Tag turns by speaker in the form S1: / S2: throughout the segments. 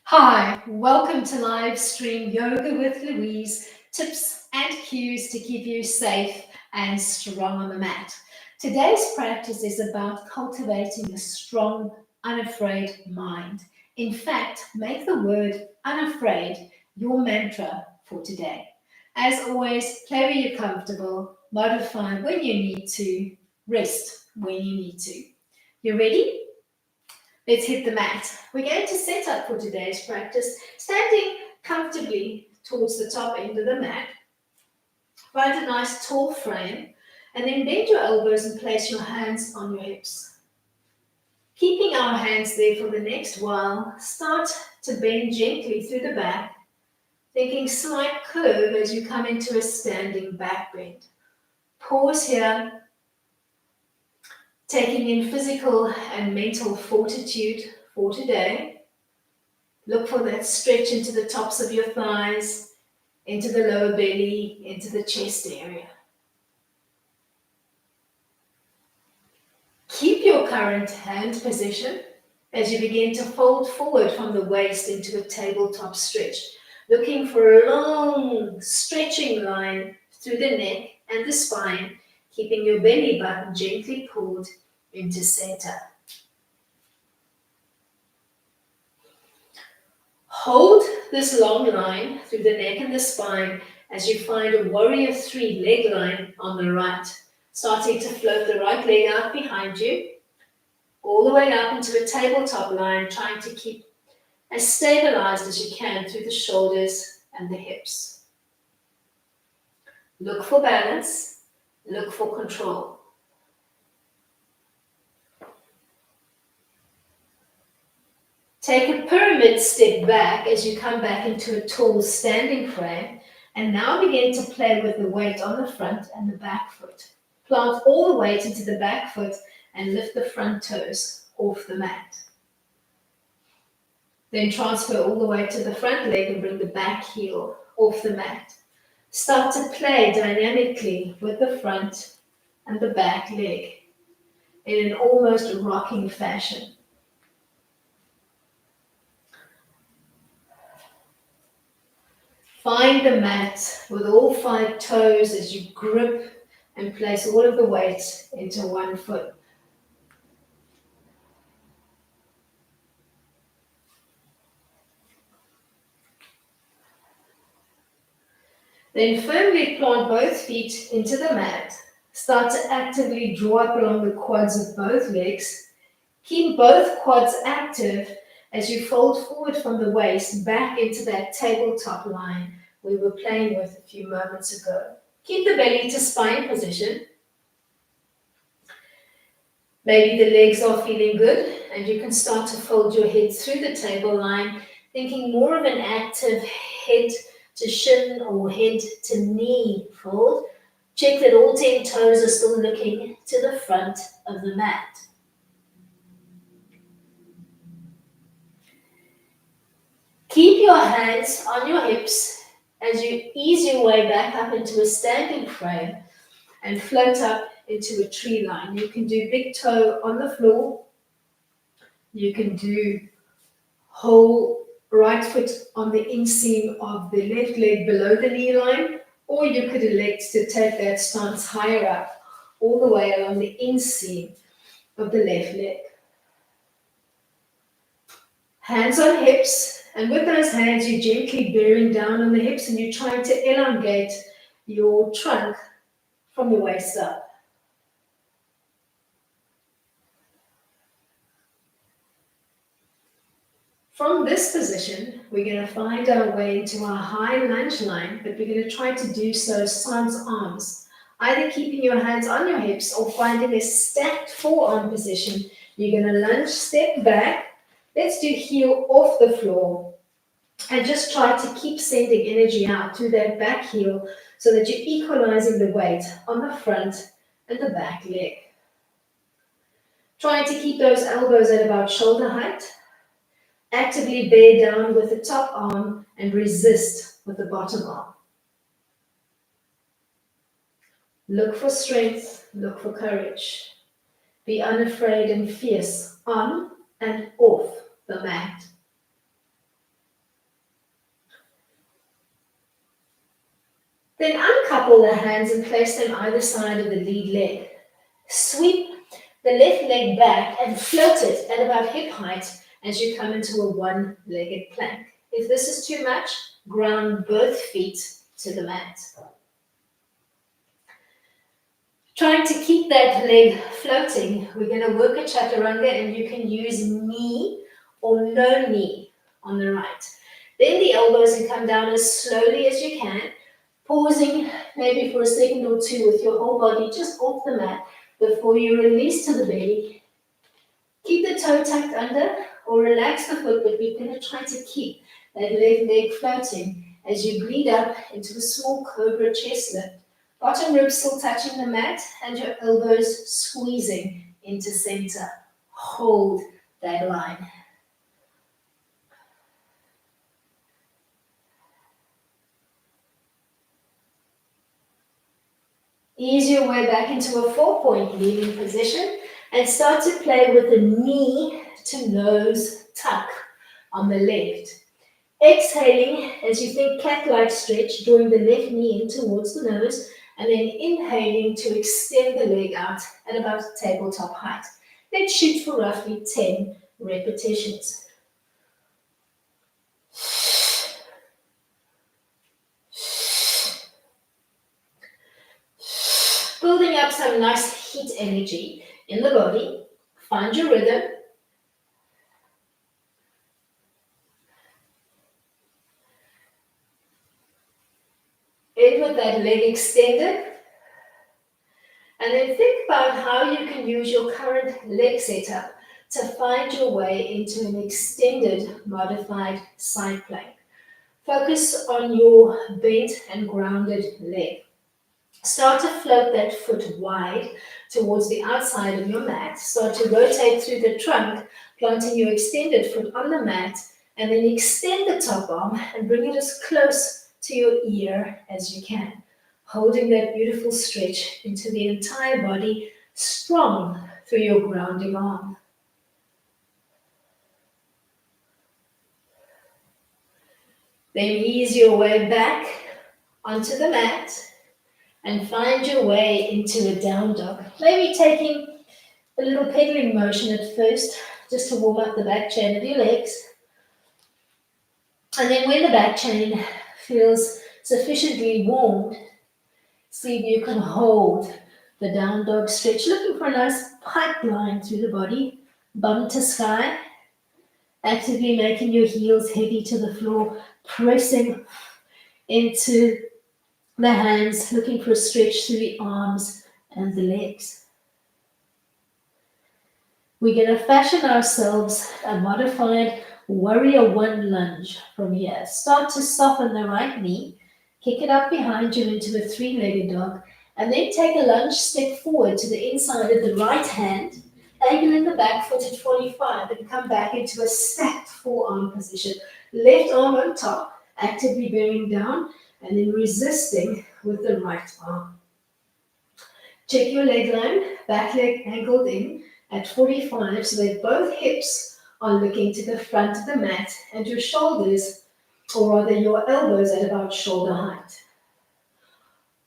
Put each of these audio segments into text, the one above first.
S1: Hi, welcome to live stream Yoga with Louise, tips and cues to keep you safe and strong on the mat. Today's practice is about cultivating a strong, unafraid mind. In fact, make the word unafraid your mantra for today. As always, play where you're comfortable, modify when you need to, rest when you need to. You ready? Let's hit the mat. We're going to set up for today's practice, standing comfortably towards the top end of the mat. Find a nice tall frame, and then bend your elbows and place your hands on your hips. Keeping our hands there for the next while, start to bend gently through the back, thinking slight curve as you come into a standing back bend. Pause here, taking in physical and mental fortitude for today. Look for that stretch into the tops of your thighs, into the lower belly, into the chest area. Keep your current hand position as you begin to fold forward from the waist into a tabletop stretch, looking for a long stretching line through the neck and the spine, keeping your belly button gently pulled into center. Hold this long line through the neck and the spine as you find a warrior 3 leg line on the right, starting to float the right leg out behind you, all the way up into a tabletop line, trying to keep as stabilized as you can through the shoulders and the hips. Look for balance, look for control. Take a pyramid step back as you come back into a tall standing frame, and now begin to play with the weight on the front and the back foot. Plant all the weight into the back foot and lift the front toes off the mat. Then transfer all the way to the front leg and bring the back heel off the mat. Start to play dynamically with the front and the back leg in an almost rocking fashion. Find the mat with all 5 toes as you grip and place all of the weight into one foot. Then firmly plant both feet into the mat. Start to actively draw up along the quads of both legs. Keep both quads active as you fold forward from the waist back into that tabletop line we were playing with a few moments ago. Keep the belly to spine position. Maybe the legs are feeling good and you can start to fold your head through the table line, thinking more of an active head to shin or head to knee fold. Check that all 10 toes are still looking to the front of the mat. Keep your hands on your hips as you ease your way back up into a standing frame and float up into a tree line. You can do big toe on the floor. You can do whole right foot on the inseam of the left leg below the knee line, or you could elect to take that stance higher up, all the way along the inseam of the left leg. Hands on hips, and with those hands you're gently bearing down on the hips and you're trying to elongate your trunk from the waist up. From this position, we're going to find our way into our high lunge line, but we're going to try to do so sans arms, either keeping your hands on your hips or finding a stacked forearm position. You're going to lunge, step back. Let's do heel off the floor and just try to keep sending energy out to that back heel so that you're equalizing the weight on the front and the back leg. Trying to keep those elbows at about shoulder height. Actively bear down with the top arm and resist with the bottom arm. Look for strength, look for courage. Be unafraid and fierce on and off the mat. Then uncouple the hands and place them either side of the lead leg. Sweep the left leg back and float it at about hip height as you come into a one-legged plank. If this is too much, ground both feet to the mat. Trying to keep that leg floating, we're going to work a chaturanga, and you can use knee or no knee on the right. Bend the elbows and come down as slowly as you can, pausing maybe for a second or two with your whole body just off the mat before you release to the belly. Keep the toe tucked under or relax the foot, but we're going to try to keep that left leg floating as you bleed up into a small cobra chest lift. Bottom ribs still touching the mat and your elbows squeezing into center. Hold that line. Ease your way back into a 4-point kneeling position and start to play with the knee to nose tuck on the left. Exhaling as you think cat-like stretch, drawing the left knee in towards the nose, and then inhaling to extend the leg out at about tabletop height. Let's shoot for roughly 10 repetitions. Building up some nice heat energy in the body. Find your rhythm. End with that leg extended. And then think about how you can use your current leg setup to find your way into an extended modified side plank. Focus on your bent and grounded leg. Start to float that foot wide towards the outside of your mat. Start to rotate through the trunk, planting your extended foot on the mat, and then extend the top arm and bring it as close to your ear as you can. Holding that beautiful stretch into the entire body, strong through your grounding arm. Then ease your way back onto the mat and find your way into a down dog. Maybe taking a little pedaling motion at first, just to warm up the back chain of your legs. And then when the back chain feels sufficiently warmed, see if you can hold the down dog stretch, looking for a nice pipeline through the body, bum to sky, actively making your heels heavy to the floor, pressing into the hands, looking for a stretch through the arms and the legs. We're going to fashion ourselves a modified warrior one lunge from here. Start to soften the right knee, kick it up behind you into a three-legged dog, and then take a lunge step forward to the inside of the right hand, angle in the back foot at 45, and come back into a stacked forearm position. Left arm on top, actively bearing down, and then resisting with the right arm. Check your leg line, back leg angled in at 45, so that both hips are looking to the front of the mat and your shoulders, or rather your elbows, at about shoulder height.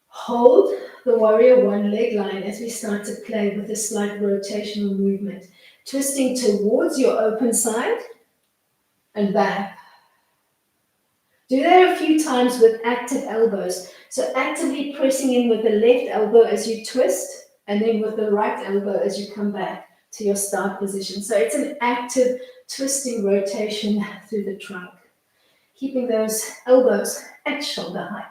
S1: Hold the warrior one leg line as we start to play with a slight rotational movement, twisting towards your open side and back. Do that a few times with active elbows. So actively pressing in with the left elbow as you twist, and then with the right elbow as you come back to your start position. So it's an active twisting rotation through the trunk, keeping those elbows at shoulder height.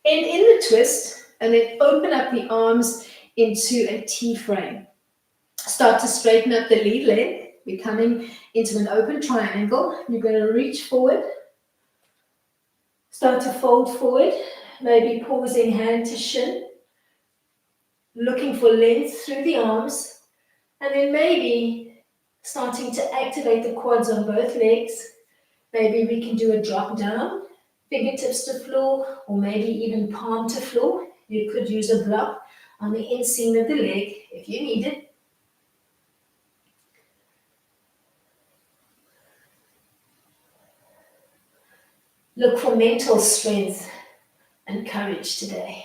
S1: End in the twist, and then open up the arms into a T-frame. Start to straighten up the lead leg. We're coming into an open triangle. You're going to reach forward. Start to fold forward, maybe pausing hand to shin. Looking for length through the arms. And then maybe starting to activate the quads on both legs. Maybe we can do a drop down, fingertips to floor, or maybe even palm to floor. You could use a block on the inseam of the leg if you need it. Look for mental strength and courage today.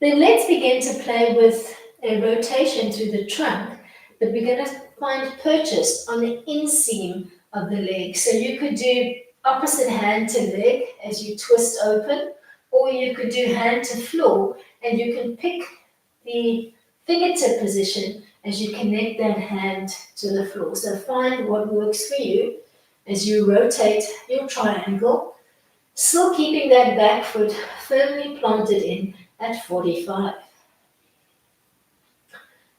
S1: Then let's begin to play with a rotation through the trunk, but we're going to find purchase on the inseam of the leg. So you could do opposite hand to leg as you twist open, or you could do hand to floor, and you can pick the fingertip position as you connect that hand to the floor. So find what works for you as you rotate your triangle, still keeping that back foot firmly planted in at 45.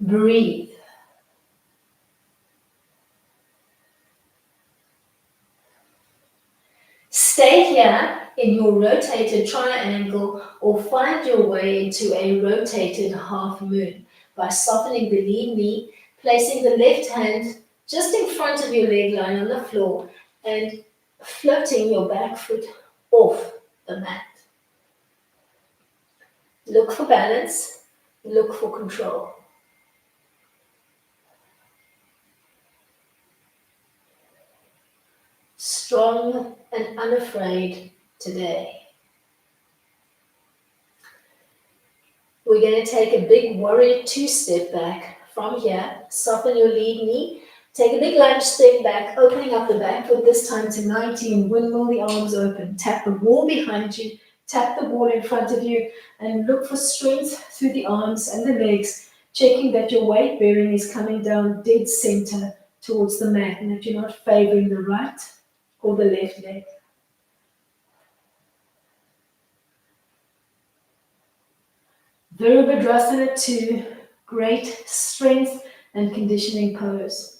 S1: Breathe. Stay here in your rotated triangle or find your way into a rotated half moon by softening the lead knee, placing the left hand just in front of your leg line on the floor and floating your back foot off the mat. Look for balance, look for control. Strong and unafraid today. We're going to take a big warrior two-step back from here. Soften your lead knee. Take a big lunge step back, opening up the back foot this time to 90 and windmill the arms open. Tap the wall behind you, tap the wall in front of you, and look for strength through the arms and the legs, checking that your weight bearing is coming down dead center towards the mat and that you're not favoring the right or the left leg. Virabhadrasana 2, great strength and conditioning pose.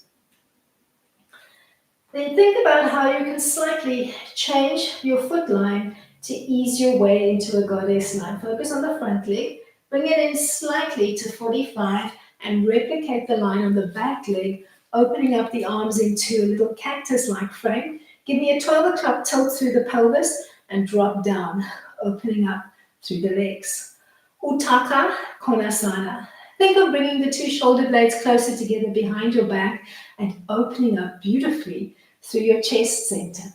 S1: Then think about how you can slightly change your foot line to ease your way into a goddess line. Focus on the front leg, bring it in slightly to 45 and replicate the line on the back leg, opening up the arms into a little cactus-like frame. Give me a 12 o'clock tilt through the pelvis and drop down, opening up through the legs. Uttaka Konasana. Think of bringing the two shoulder blades closer together behind your back and opening up beautifully through your chest center.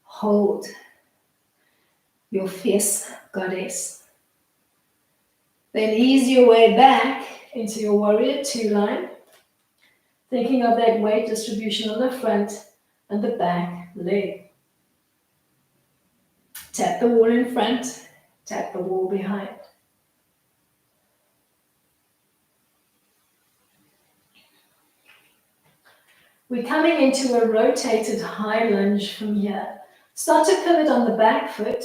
S1: Hold your fierce goddess. Then ease your way back into your warrior two line, thinking of that weight distribution on the front and the back leg. Tap the wall in front, tap the wall behind. We're coming into a rotated high lunge from here. Start to pivot on the back foot.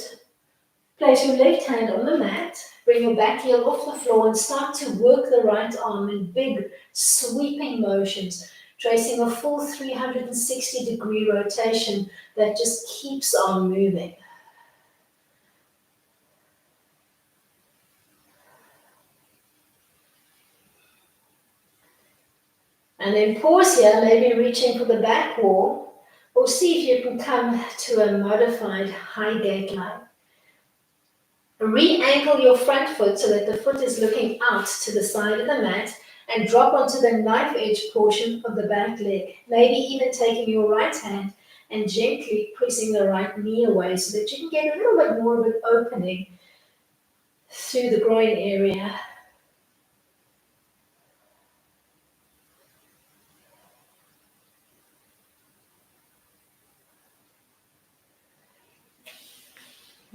S1: Place your left hand on the mat. Bring your back heel off the floor and start to work the right arm in big sweeping motions, tracing a full 360-degree rotation that just keeps on moving. And then pause here, maybe reaching for the back wall, or see if you can come to a modified high gate line. Re-ankle your front foot so that the foot is looking out to the side of the mat and drop onto the knife edge portion of the back leg. Maybe even taking your right hand and gently pressing the right knee away so that you can get a little bit more of an opening through the groin area.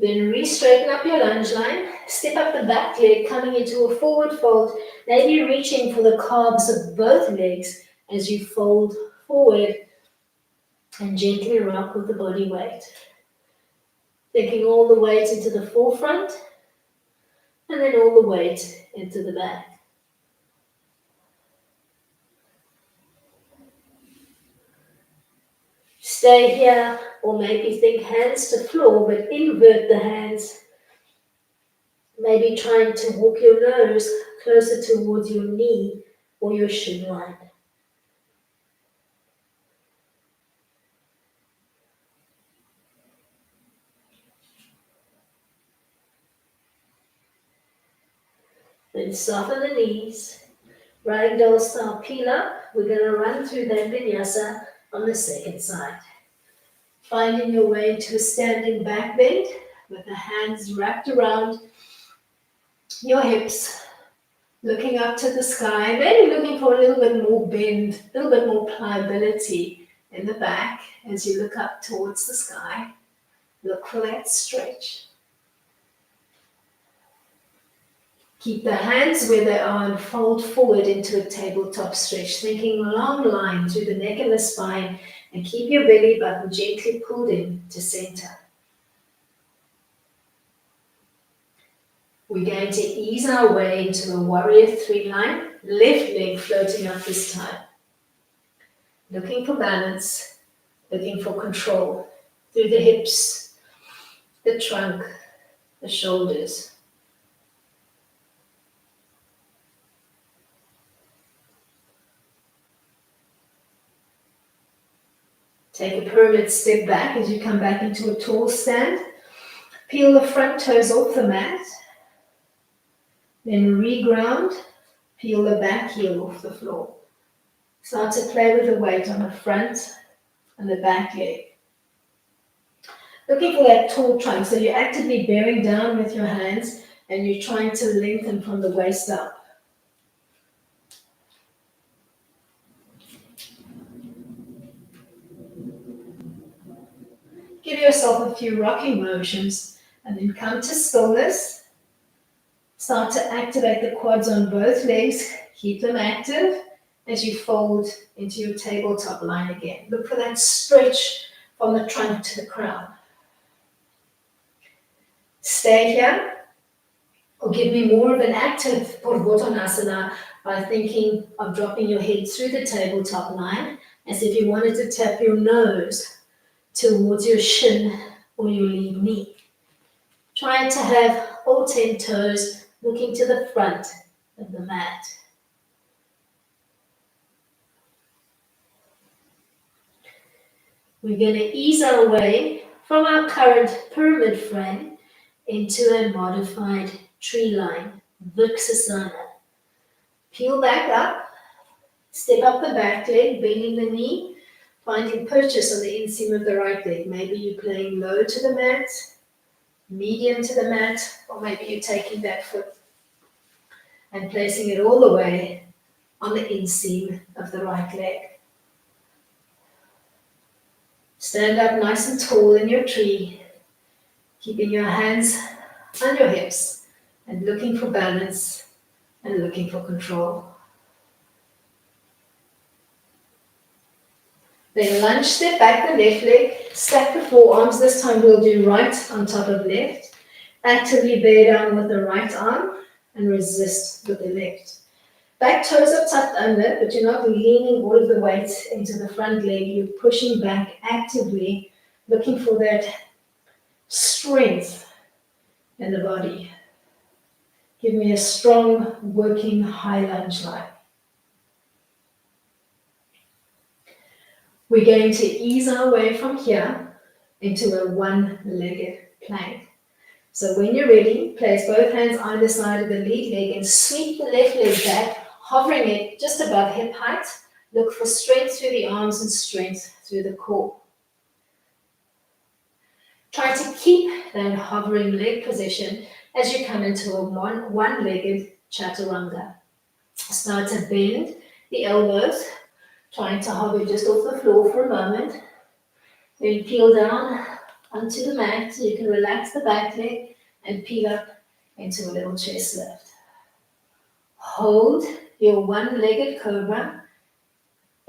S1: Then re-straighten up your lunge line, step up the back leg coming into a forward fold, maybe reaching for the calves of both legs as you fold forward and gently rock with the body weight. Taking all the weight into the forefront and then all the weight into the back. Stay here, or maybe think hands to floor, but invert the hands. Maybe trying to walk your nose closer towards your knee or your shin line. Then soften the knees. Ragdoll style peel up. We're going to run through that vinyasa on the second side. Finding your way into a standing back bend with the hands wrapped around your hips, looking up to the sky, maybe looking for a little bit more bend, a little bit more pliability in the back as you look up towards the sky. Look for that stretch. Keep the hands where they are and fold forward into a tabletop stretch, thinking long line through the neck and the spine, and keep your belly button gently pulled in to center. We're going to ease our way into a warrior three line, left leg floating up this time. Looking for balance, looking for control through the hips, the trunk, the shoulders. Take a pyramid step back as you come back into a tall stand. Peel the front toes off the mat. Then reground. Peel the back heel off the floor. Start to play with the weight on the front and the back leg. Looking for that tall trunk. So you're actively bearing down with your hands and you're trying to lengthen from the waist up. Give yourself a few rocking motions and then come to stillness. Start to activate the quads on both legs. Keep them active as you fold into your tabletop line again. Look for that stretch from the trunk to the crown. Stay here or give me more of an active Purvottanasana by thinking of dropping your head through the tabletop line as if you wanted to tap your nose towards your shin or your lead knee. Try to have all 10 toes looking to the front of the mat. We're going to ease our way from our current pyramid frame into a modified tree line, Virksasana. Peel back up, step up the back leg, bending the knee, finding purchase on the inseam of the right leg. Maybe you're playing low to the mat, medium to the mat, or maybe you're taking that foot and placing it all the way on the inseam of the right leg. Stand up nice and tall in your tree, keeping your hands on your hips and looking for balance and looking for control. Then lunge step back the left leg, stack the forearms. This time we'll do right on top of left. Actively bear down with the right arm and resist with the left. Back toes are tucked under, but you're not leaning all of the weight into the front leg. You're pushing back actively, looking for that strength in the body. Give me a strong working high lunge line. We're going to ease our way from here into a one-legged plank. So when you're ready, place both hands either side of the lead leg and sweep the left leg back, hovering it just above hip height. Look for strength through the arms and strength through the core. Try to keep that hovering leg position as you come into a one-legged chaturanga. Start to bend the elbows, trying to hover just off the floor for a moment. Then peel down onto the mat so you can relax the back leg and peel up into a little chest lift. Hold your one-legged cobra,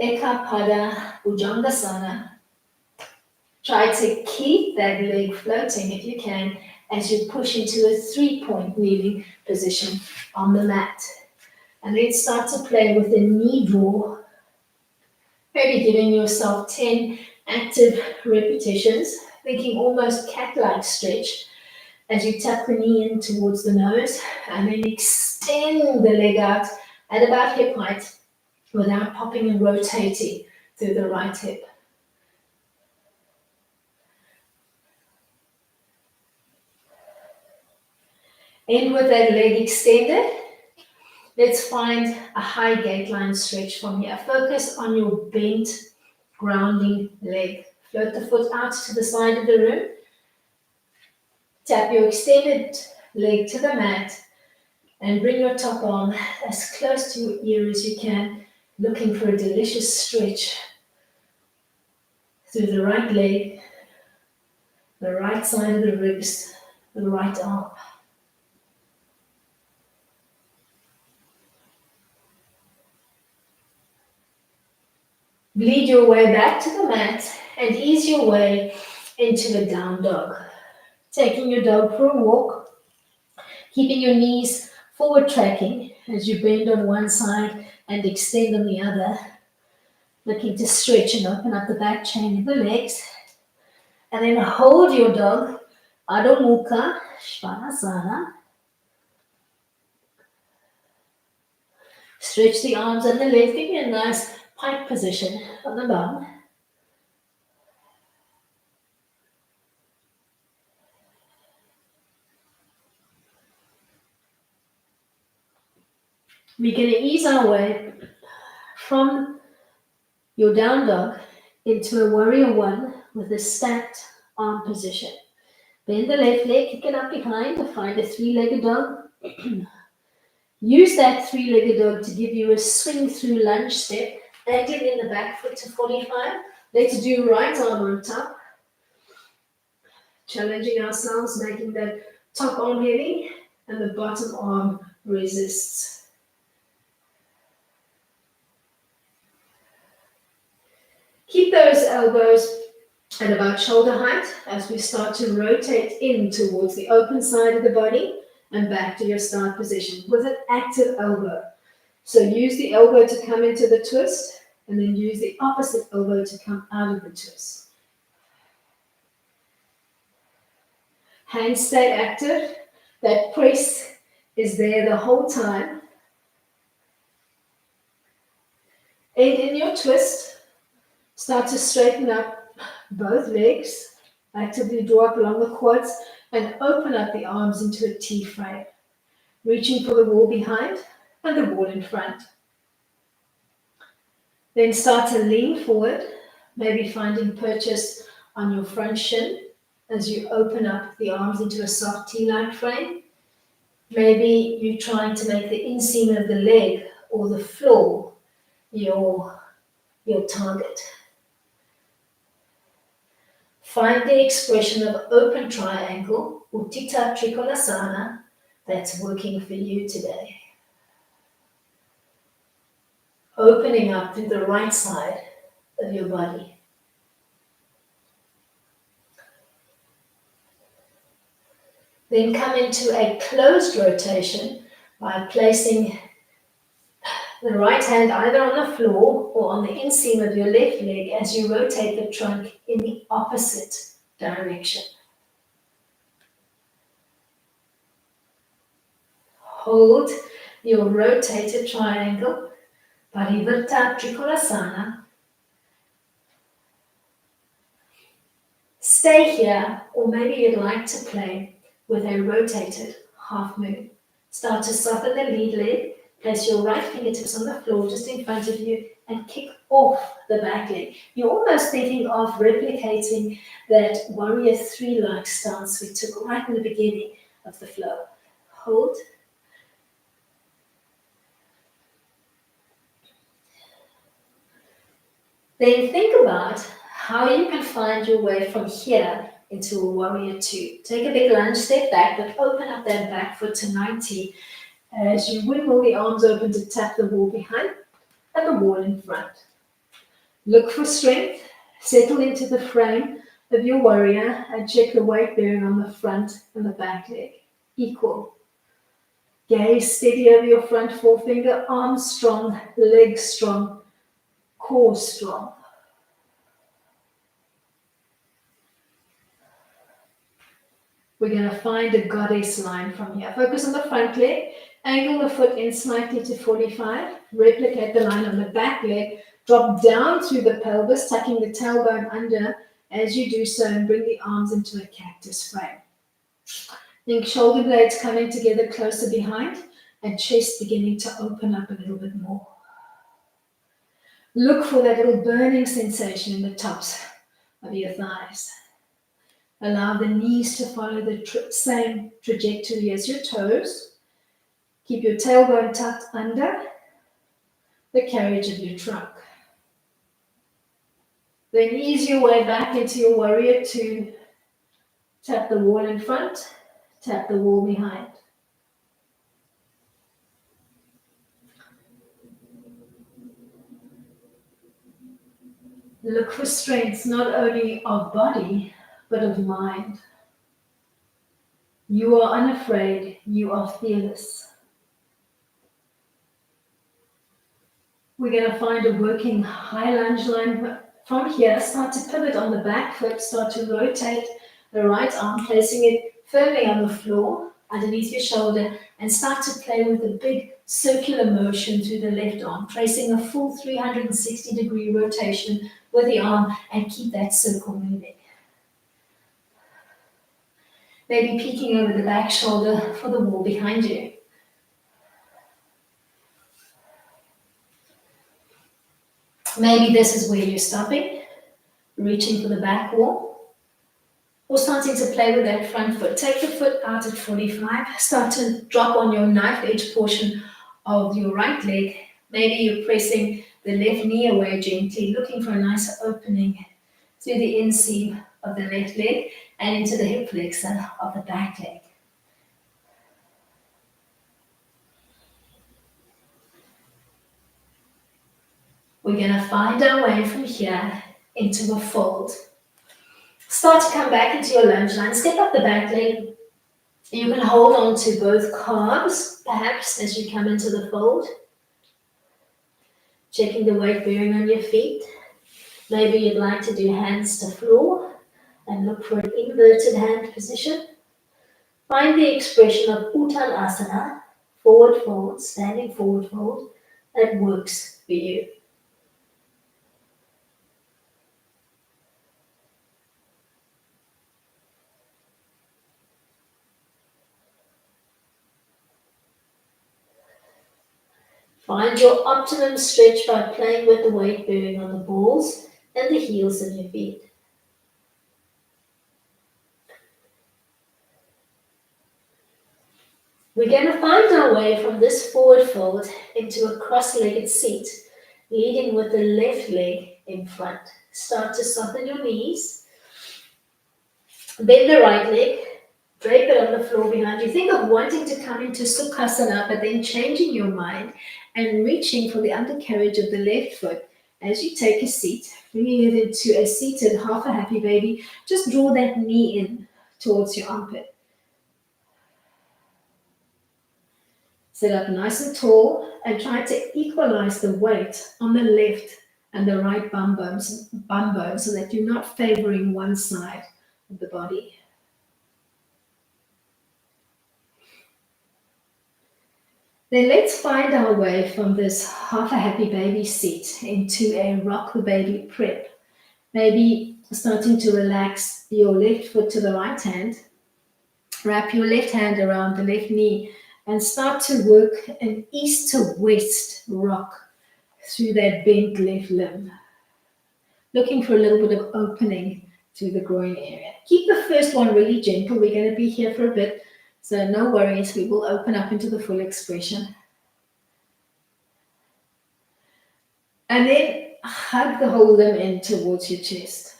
S1: Ekapada Bhujangasana. Try to keep that leg floating if you can as you push into a three-point kneeling position on the mat. And then start to play with the knee draw. Maybe giving yourself 10 active repetitions, thinking almost cat-like stretch as you tuck the knee in towards the nose and then extend the leg out at about hip height without popping and rotating through the right hip. In with that leg extended. Let's find a high gate line stretch from here. Focus on your bent grounding leg. Float the foot out to the side of the room. Tap your extended leg to the mat and bring your top arm as close to your ear as you can, looking for a delicious stretch through the right leg, the right side of the ribs, the right arm. Bleed your way back to the mat and ease your way into a down dog. Taking your dog for a walk, keeping your knees forward tracking as you bend on one side and extend on the other, looking to stretch and open up the back chain of the legs. And then hold your dog, Adho Mukha Svanasana. Stretch the arms and the legs, give you a nice pike position on the bum. We're going to ease our way from your down dog into a warrior one with a stacked arm position. Bend the left leg, kick it up behind to find a three-legged dog. Use that three-legged dog to give you a swing through lunge step, angling in the back foot to 45. Let's do right arm on top. Challenging ourselves, making that top arm heavy and the bottom arm resists. Keep those elbows at about shoulder height as we start to rotate in towards the open side of the body and back to your start position with an active elbow. So use the elbow to come into the twist and then use the opposite elbow to come out of the twist. Hands stay active. That press is there the whole time. And in your twist, start to straighten up both legs, actively draw up along the quads and open up the arms into a T frame, reaching for the wall behind and the wall in front. Then start to lean forward, maybe finding purchase on your front shin as you open up the arms into a soft T-like frame. Maybe you're trying to make the inseam of the leg or the floor your target. Find the expression of open triangle, Utthita Trikonasana, that's working for you today. Opening up to the right side of your body. Then come into a closed rotation by placing the right hand either on the floor or on the inseam of your left leg as you rotate the trunk in the opposite direction. Hold your rotated triangle, Parivarta Trikonasana. Stay here, or maybe you'd like to play with a rotated half moon. Start to soften the lead leg. Place your right fingertips on the floor just in front of you and kick off the back leg. You're almost thinking of replicating that warrior three-like stance we took right in the beginning of the flow. Hold. Then think about how you can find your way from here into a warrior two. Take a big lunge step back, but open up that back foot to 90 as you wiggle the arms open to tap the wall behind and the wall in front. Look for strength, settle into the frame of your warrior and check the weight bearing on the front and the back leg. Equal. Gaze steady over your front forefinger, arms strong, legs strong, core strong. We're going to find a goddess line from here. Focus on the front leg, angle the foot in slightly to 45, replicate the line on the back leg, drop down through the pelvis, tucking the tailbone under as you do so and bring the arms into a cactus frame. Think shoulder blades coming together closer behind and chest beginning to open up a little bit more. Look for that little burning sensation in the tops of your thighs. Allow the knees to follow the same trajectory as your toes. Keep your tailbone tucked under the carriage of your trunk. Then ease your way back into your warrior two. Tap the wall in front, tap the wall behind. Look for strength not only of body, but of mind. You are unafraid, you are fearless. We're going to find a working high lunge line. From here, start to pivot on the back foot, start to rotate the right arm, placing it firmly on the floor underneath your shoulder, and start to play with a big circular motion through the left arm, tracing a full 360-degree rotation with the arm, and keep that circle moving. Maybe peeking over the back shoulder for the wall behind you. Maybe this is where you're stopping, reaching for the back wall, or starting to play with that front foot. Take the foot out at 45, start to drop on your knife edge portion of your right leg. Maybe you're pressing the left knee away gently, looking for a nice opening through the inseam of the left leg and into the hip flexor of the back leg. We're going to find our way from here into a fold. Start to come back into your lunge line. Step up the back leg. You can hold on to both calves, perhaps, as you come into the fold. Checking the weight bearing on your feet. Maybe you'd like to do hands to floor and look for an inverted hand position. Find the expression of Uttanasana, forward fold, standing forward fold, that works for you. Find your optimum stretch by playing with the weight bearing on the balls and the heels of your feet. We're going to find our way from this forward fold into a cross-legged seat, leading with the left leg in front. Start to soften your knees. Bend the right leg. Drape it on the floor behind you. Think of wanting to come into Sukhasana, but then changing your mind and reaching for the undercarriage of the left foot as you take a seat, bringing it into a seated half a happy baby. Just draw that knee in towards your armpit. Sit up nice and tall and try to equalize the weight on the left and the right bum bone so that you're not favoring one side of the body. Then let's find our way from this half a happy baby seat into a rock the baby prep. Maybe starting to relax your left foot to the right hand. Wrap your left hand around the left knee and start to work an east to west rock through that bent left limb. Looking for a little bit of opening through the groin area. Keep the first one really gentle. We're going to be here for a bit. So no worries, we will open up into the full expression. And then hug the whole limb in towards your chest.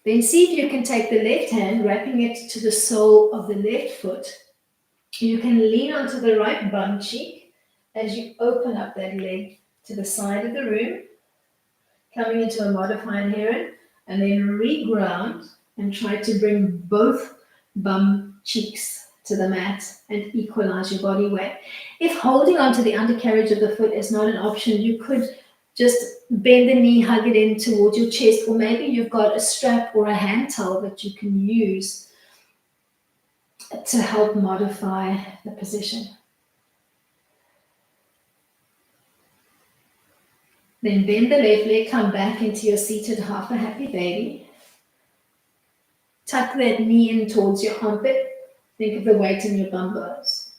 S1: Then see if you can take the left hand, wrapping it to the sole of the left foot. You can lean onto the right bum cheek as you open up that leg to the side of the room, coming into a modified heron, and then reground and try to bring both bum cheeks to the mat and equalize your body weight. If holding onto the undercarriage of the foot is not an option, you could just bend the knee, hug it in towards your chest, or maybe you've got a strap or a hand towel that you can use to help modify the position. Then bend the left leg, come back into your seated half a happy baby. Tuck that knee in towards your armpit. Think of the weight in your bum bones.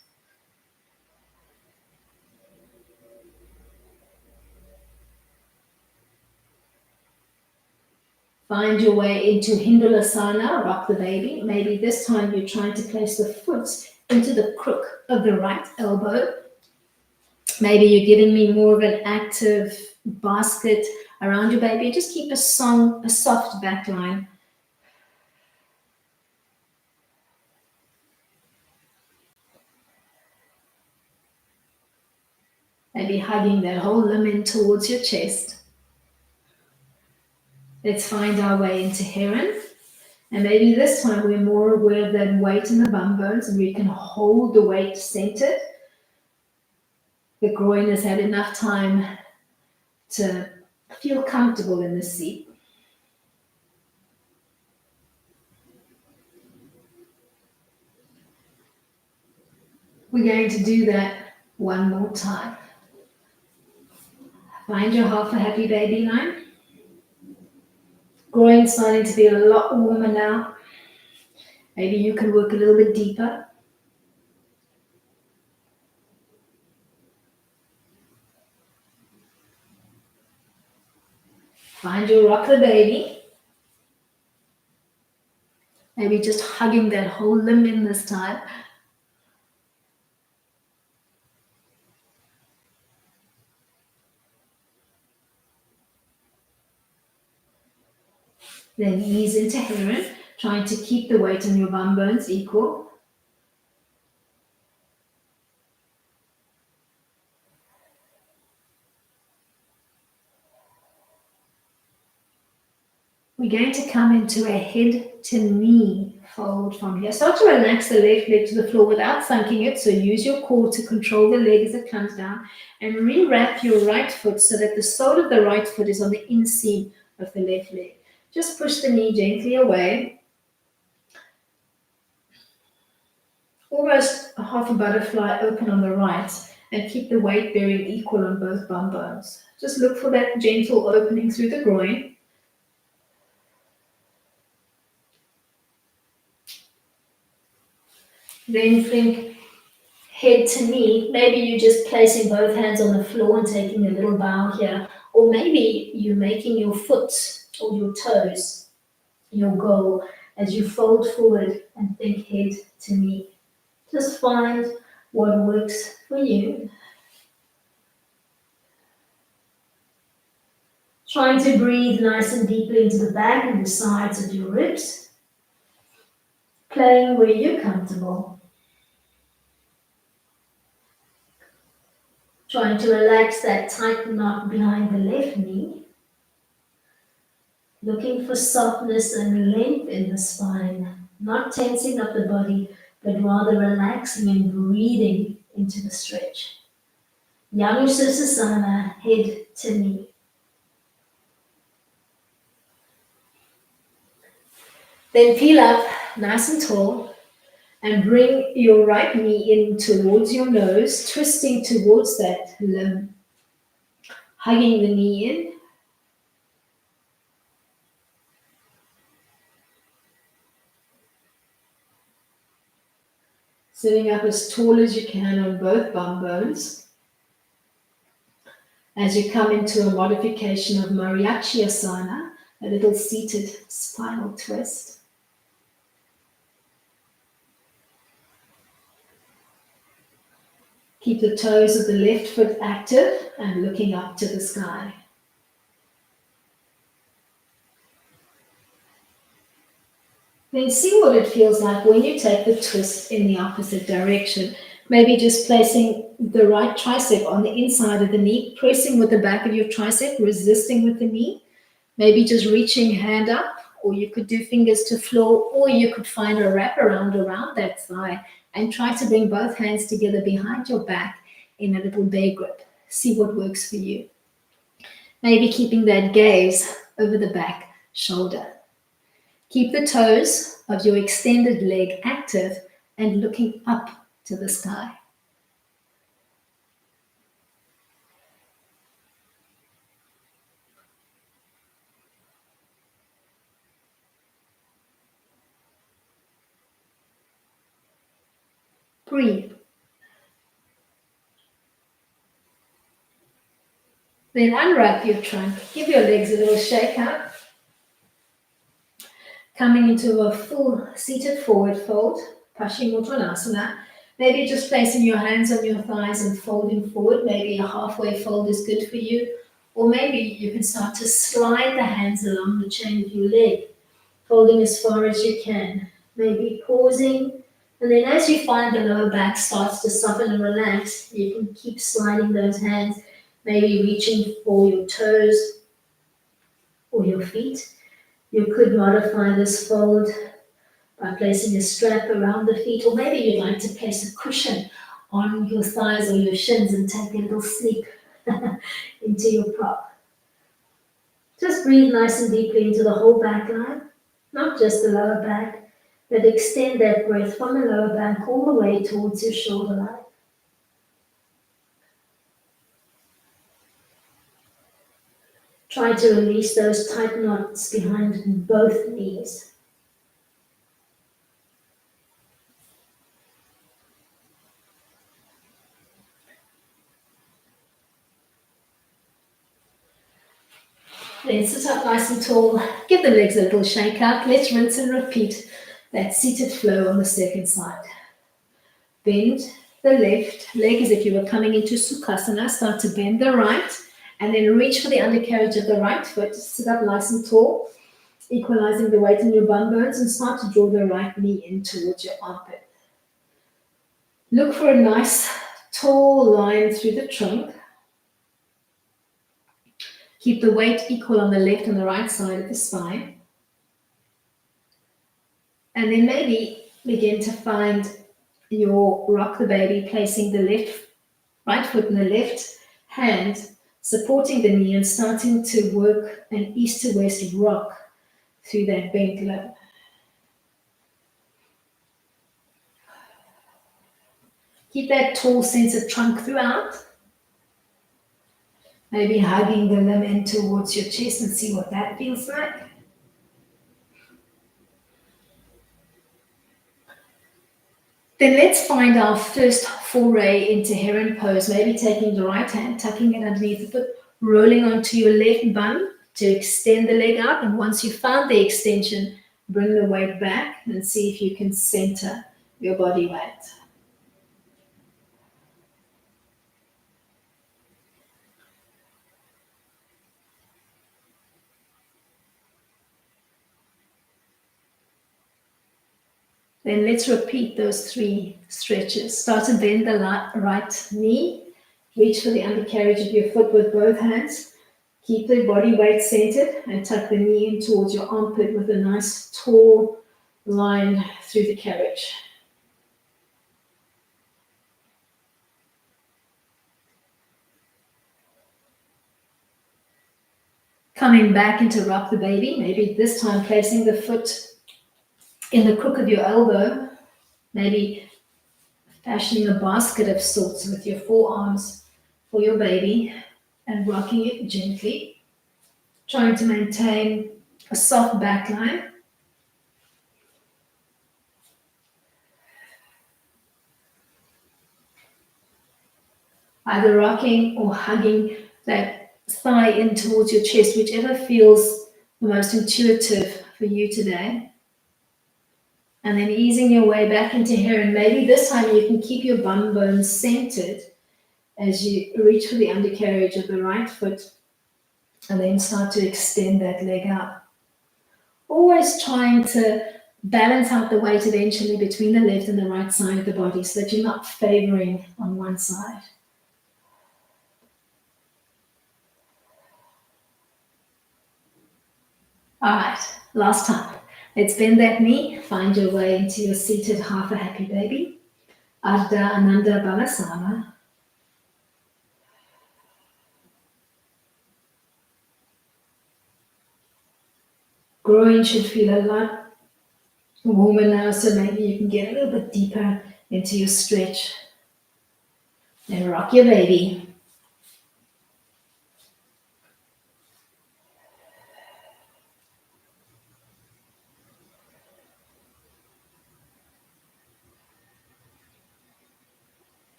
S1: Find your way into Hindulasana, rock the baby. Maybe this time you're trying to place the foot into the crook of the right elbow. Maybe you're giving me more of an active basket around your baby. Just keep a soft back line. Maybe hugging that whole limb in towards your chest. Let's find our way into Heron. And maybe this time we're more aware of that weight in the bum bones and we can hold the weight centered. The groin has had enough time to feel comfortable in the seat. We're going to do that one more time. Find your half a happy baby line. Groin starting to be a lot warmer now. Maybe you can work a little bit deeper. Find your rock the baby. Maybe just hugging that whole limb in this time. Then ease into Heron, trying to keep the weight on your bum bones equal. We're going to come into a head to knee fold from here. Start to relax the left leg to the floor without sunking it. So use your core to control the leg as it comes down and re-wrap your right foot so that the sole of the right foot is on the inseam of the left leg. Just push the knee gently away. Almost a half a butterfly open on the right and keep the weight bearing equal on both bum bones. Just look for that gentle opening through the groin. Then think head to knee. Maybe you're just placing both hands on the floor and taking a little bow here. Or maybe you're making your foot or your toes your goal as you fold forward and think head to knee. Just find what works for you. Trying to breathe nice and deeply into the back and the sides of your ribs. Playing where you're comfortable. Trying to relax that tight knot behind the left knee. Looking for softness and length in the spine. Not tensing up the body, but rather relaxing and breathing into the stretch. Yang Sursasana, head to knee. Then peel up nice and tall and bring your right knee in towards your nose, twisting towards that limb. Hugging the knee in. Sitting up as tall as you can on both bum bones. As you come into a modification of Mariachi Asana, a little seated spinal twist. Keep the toes of the left foot active and looking up to the sky. Then see what it feels like when you take the twist in the opposite direction. Maybe just placing the right tricep on the inside of the knee, pressing with the back of your tricep, resisting with the knee. Maybe just reaching hand up, or you could do fingers to floor, or you could find a wraparound around that thigh and try to bring both hands together behind your back in a little bear grip. See what works for you. Maybe keeping that gaze over the back shoulder. Keep the toes of your extended leg active and looking up to the sky. Breathe. Then unwrap your trunk. Give your legs a little shake up. Coming into a full seated forward fold, Paschimottanasana. Maybe just placing your hands on your thighs and folding forward. Maybe a halfway fold is good for you. Or maybe you can start to slide the hands along the chain of your leg, folding as far as you can. Maybe pausing. And then as you find the lower back starts to soften and relax, you can keep sliding those hands, maybe reaching for your toes or your feet. You could modify this fold by placing a strap around the feet, or maybe you'd like to place a cushion on your thighs or your shins and take a little sleep into your prop. Just breathe nice and deeply into the whole back line, not just the lower back, but extend that breath from the lower back all the way towards your shoulder line. Try to release those tight knots behind both knees. Then sit up nice and tall. Give the legs a little shake out. Let's rinse and repeat that seated flow on the second side. Bend the left leg as if you were coming into Sukhasana. Start to bend the right and then reach for the undercarriage of the right foot. Sit up nice and tall, equalizing the weight in your bum bones, and start to draw the right knee in towards your armpit. Look for a nice tall line through the trunk. Keep the weight equal on the left and the right side of the spine. And then maybe begin to find your rock the baby, placing the right foot in the left hand, supporting the knee and starting to work an east to west rock through that bent low. Keep that tall sense of trunk throughout. Maybe hugging the limb in towards your chest and see what that feels like. Then let's find our first foray into heron pose. Maybe taking the right hand, tucking it underneath the foot, rolling onto your left bum to extend the leg out. And once you've found the extension, bring the weight back and see if you can center your body weight. Then let's repeat those 3 stretches. Start to bend the right knee. Reach for the undercarriage of your foot with both hands. Keep the body weight centered and tuck the knee in towards your armpit with a nice tall line through the carriage. Coming back into rock the baby, maybe this time placing the foot in the crook of your elbow, maybe fashioning a basket of sorts with your forearms for your baby and rocking it gently, trying to maintain a soft back line. Either rocking or hugging that thigh in towards your chest, whichever feels the most intuitive for you today. And then easing your way back into heron. Maybe this time you can keep your bum bones centered as you reach for the undercarriage of the right foot and then start to extend that leg out. Always trying to balance out the weight eventually between the left and the right side of the body so that you're not favoring on one side. All right, last time. Let's bend that knee, find your way into your seated half a happy baby. Ardha Ananda Balasana. Groin should feel a lot warmer now, so maybe you can get a little bit deeper into your stretch. Then rock your baby.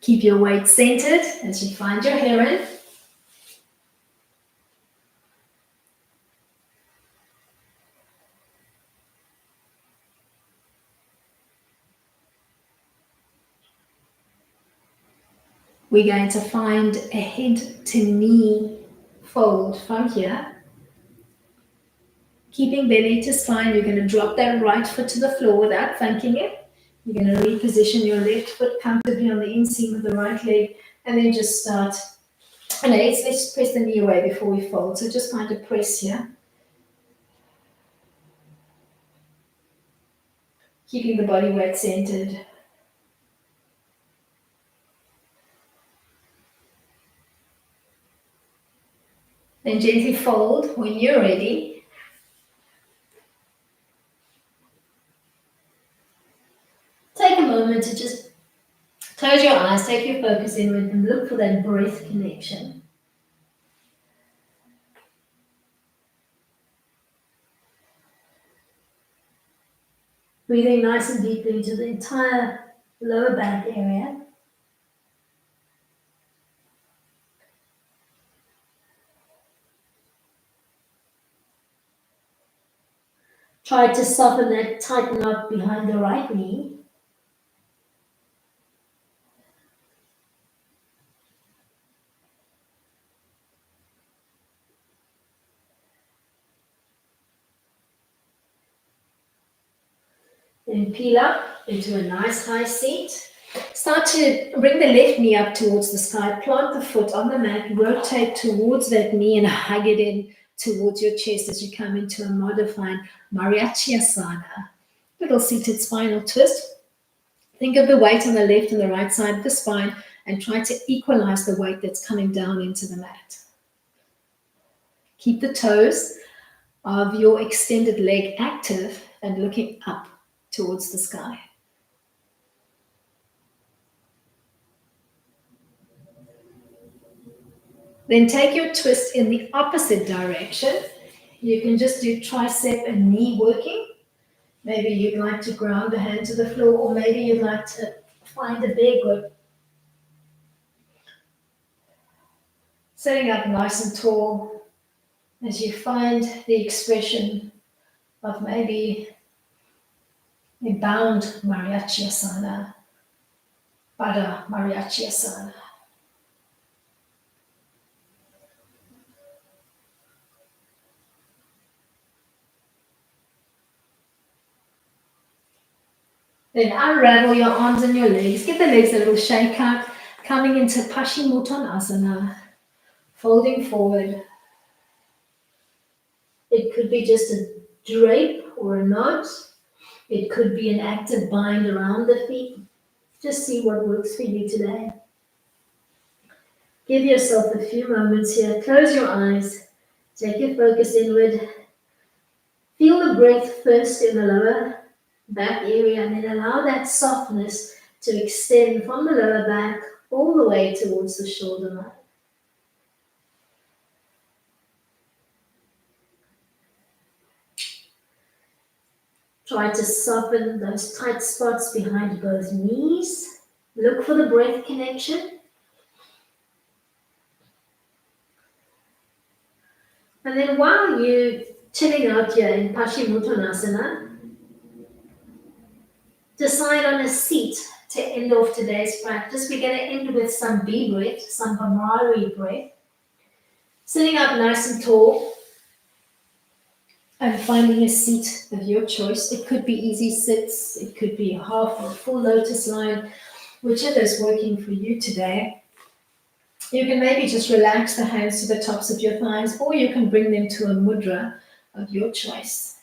S1: Keep your weight centered as you find your heron. We're going to find a head to knee fold from here. Keeping belly to spine, you're going to drop that right foot to the floor without thinking it. You're going to reposition your left foot comfortably on the inseam of the right leg, and then just start. And let's press the knee away before we fold. So just find a press here. Keeping the body weight centered. Then gently fold when you're ready. Take a moment to just close your eyes, take your focus inward, and look for that breath connection. Breathing nice and deeply into the entire lower back area. Try to soften that tight knot behind the right knee. Then peel up into a nice high seat. Start to bring the left knee up towards the sky. Plant the foot on the mat. Rotate towards that knee and hug it in towards your chest as you come into a modified Mariachi-asana. Little seated spinal twist. Think of the weight on the left and the right side of the spine and try to equalize the weight that's coming down into the mat. Keep the toes of your extended leg active and looking up towards the sky. Then take your twist in the opposite direction. You can just do tricep and knee working. Maybe you'd like to ground the hand to the floor, or maybe you'd like to find a bear grip. Sitting up nice and tall as you find the expression of maybe a bound Mariachi-asana, Baddha Mariachi-asana. Then unravel your arms and your legs. Give the legs a little shake out. Coming into Paschimottanasana. Folding forward. It could be just a drape or a knot. It could be an active bind around the feet. Just see what works for you today. Give yourself a few moments here. Close your eyes. Take your focus inward. Feel the breath first in the lower back area, and then allow that softness to extend from the lower back all the way towards the shoulder line. Try to soften those tight spots behind both knees. Look for the breath connection. And then while you're chilling out here in Paschimottanasana, decide on a seat to end off today's practice. We're going to end with some bee breath, some Bhamari breath. Sitting up nice and tall and finding a seat of your choice. It could be easy sits, it could be a half or a full lotus line, whichever is working for you today. You can maybe just relax the hands to the tops of your thighs, or you can bring them to a mudra of your choice.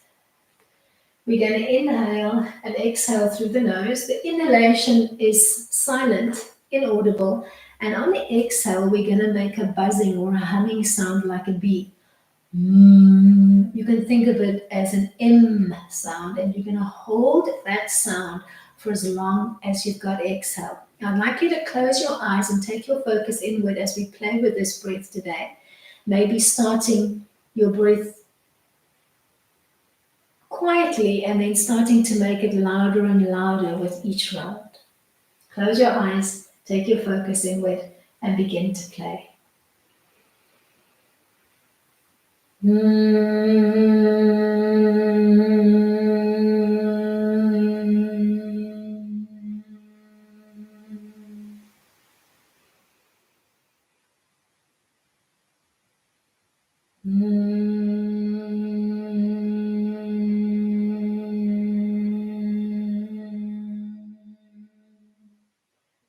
S1: We're going to inhale and exhale through the nose. The inhalation is silent, inaudible, and on the exhale, we're going to make a buzzing or a humming sound like a bee. You can think of it as an M sound, and you're going to hold that sound for as long as you've got exhale. Now, I'd like you to close your eyes and take your focus inward as we play with this breath today. Maybe starting your breath quietly and then starting to make it louder and louder with each round. Close your eyes, take your focus inward, and begin to play.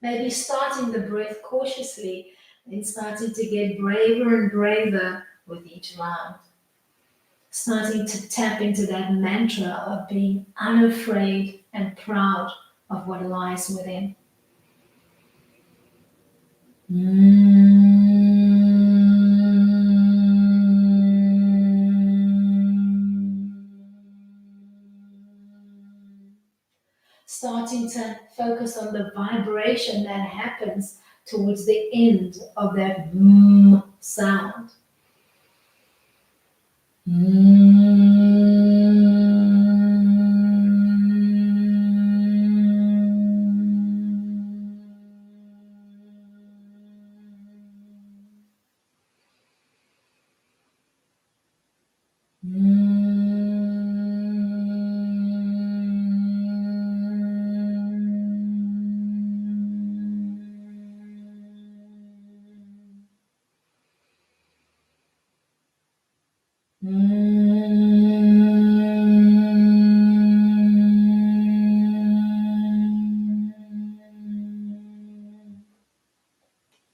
S1: Maybe starting the breath cautiously and starting to get braver and braver with each round. Starting to tap into that mantra of being unafraid and proud of what lies within. Starting to focus on the vibration that happens towards the end of that sound.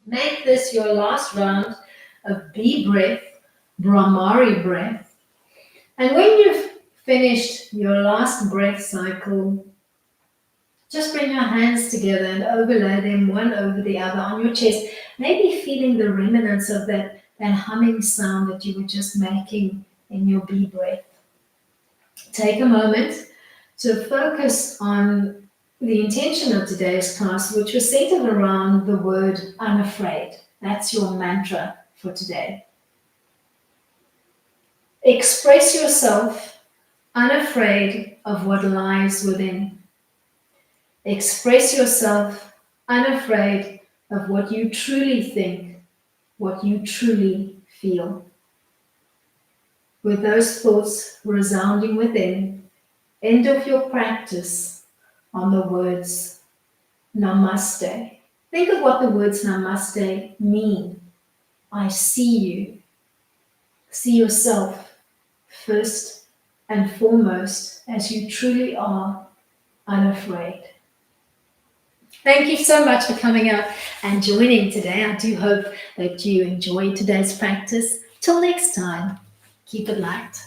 S1: Make this your last round of B breath, Brahmari breath. And when you've finished your last breath cycle, just bring your hands together and overlay them one over the other on your chest, maybe feeling the remnants of that humming sound that you were just making in your B breath. Take a moment to focus on the intention of today's class, which was centered around the word unafraid. That's your mantra for today. Express yourself unafraid of what lies within. Express yourself unafraid of what you truly think, what you truly feel. With those thoughts resounding within, end of your practice on the words Namaste. Think of what the words Namaste mean. I see you. See yourself first and foremost as you truly are, unafraid. Thank you so much for coming out and joining today. I do hope that you enjoyed today's practice. Till next time, keep it light.